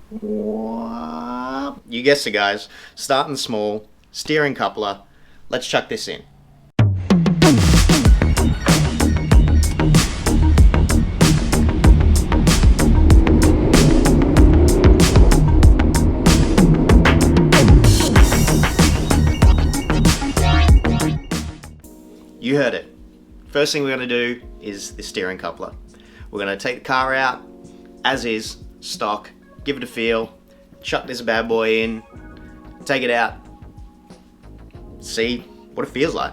You guessed it, guys. Starting small, steering coupler. Let's chuck this in. You heard it. First thing we're going to do is the steering coupler. We're going to take the car out as is, stock, give it a feel, chuck this bad boy in, take it out, see what it feels like.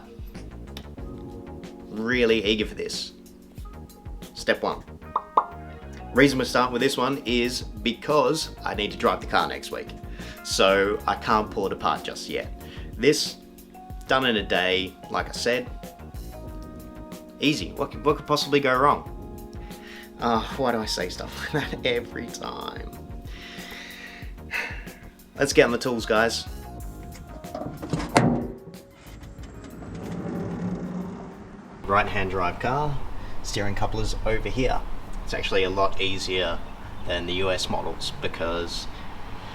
Really eager for this. Step one. Reason we're starting with this one is because I need to drive the car next week. So I can't pull it apart just yet. This, done in a day, like I said, easy. What could possibly go wrong? Why do I say stuff like that every time? Let's get on the tools, guys. Right-hand drive car, steering couplers over here. It's actually a lot easier than the US models because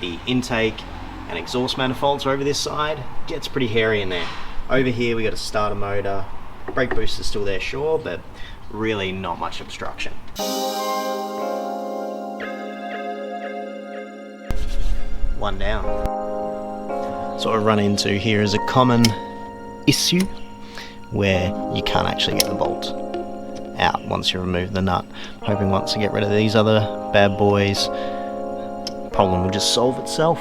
the intake and exhaust manifolds are over this side. Gets pretty hairy in there. Over here we got a starter motor. Brake booster's still there, sure, but really not much obstruction. One down. So what I run into here is a common issue where you can't actually get the bolt out once you remove the nut. I'm hoping once I get rid of these other bad boys, the problem will just solve itself.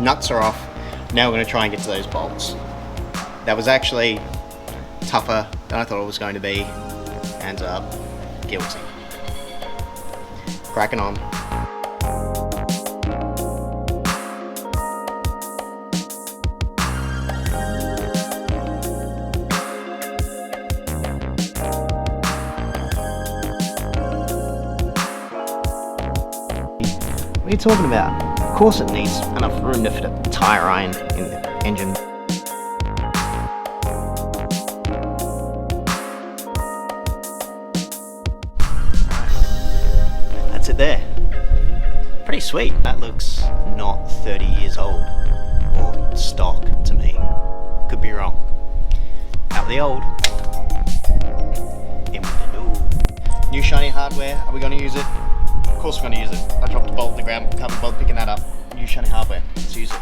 Nuts are off. Now we're going to try and get to those bolts. That was actually tougher than I thought it was going to be. Hands up. Guilty. Cracking on. What are you talking about? Of course it needs enough room to fit a tyre iron in the engine. That's it there. Pretty sweet. That looks not 30 years old or stock to me. Could be wrong. Out the old. In with the new. New shiny hardware. Are we going to use it? Of course we're going to use it. I dropped a bolt on the ground, can't be bothered picking that up. New shiny hardware, let's use it.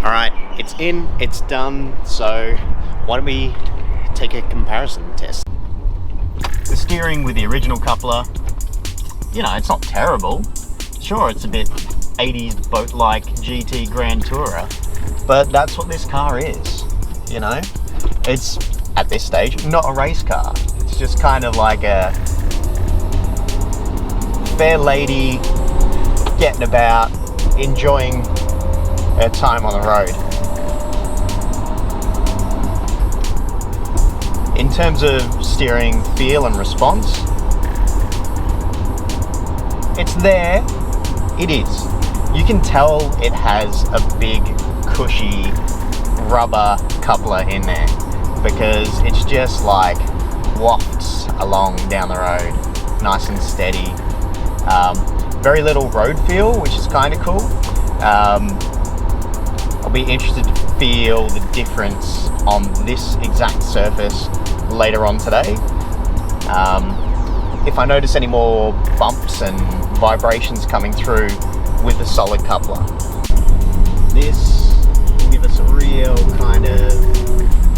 Alright, it's in, it's done, so why don't we take a comparison test. The steering with the original coupler, you know, it's not terrible. Sure, it's a bit 80s boat-like GT Grand Tourer, but that's what this car is, you know? It's, at this stage, not a race car. It's just kind of like a fair lady getting about, enjoying her time on the road. In terms of steering feel and response, it's there. It is. You can tell it has a big, cushy rubber coupler in there because it's just like wafts along down the road, nice and steady. Very little road feel, which is kind of cool. I'll be interested to feel the difference on this exact surface later on today. if I notice any more bumps and vibrations coming through with the solid coupler. This will give us a real kind of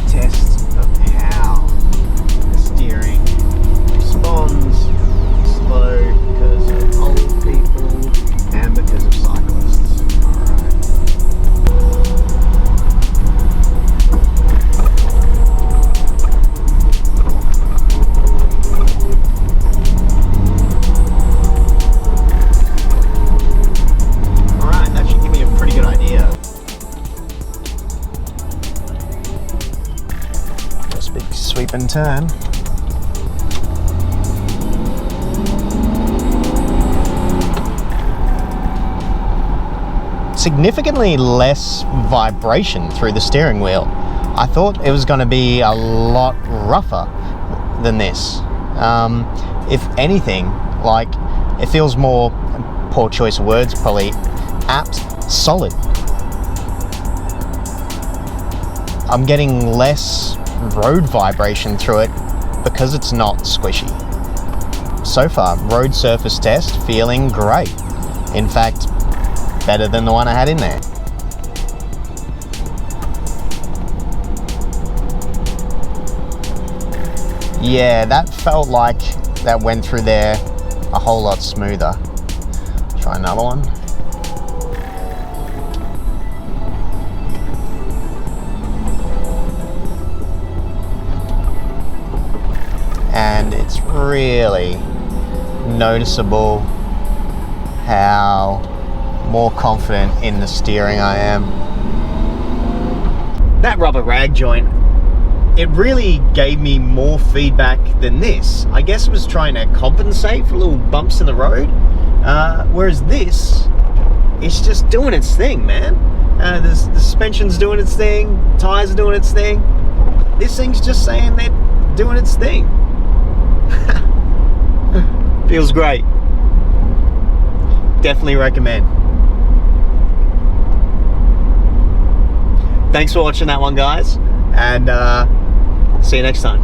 test of how the steering responds slow because of old people and because of cyclists. Alright, that should give me a pretty good idea. Just a big sweep and turn. Significantly less vibration through the steering wheel. I thought it was going to be a lot rougher than this. If anything, like, it feels more, poor choice of words, probably apt, solid. I'm getting less road vibration through it because it's not squishy. So far, road surface test feeling great. In fact, better than the one I had in there. Yeah, that felt like that went through there a whole lot smoother. Try another one. And it's really noticeable how more confident in the steering I am. That rubber rag joint, it really gave me more feedback than this. I guess it was trying to compensate for little bumps in the road, whereas this, it's just doing its thing, man. The suspension's doing its thing, tires are doing its thing. This thing's just saying they're doing its thing. Feels great. Definitely recommend. Thanks for watching that one, guys, and see you next time.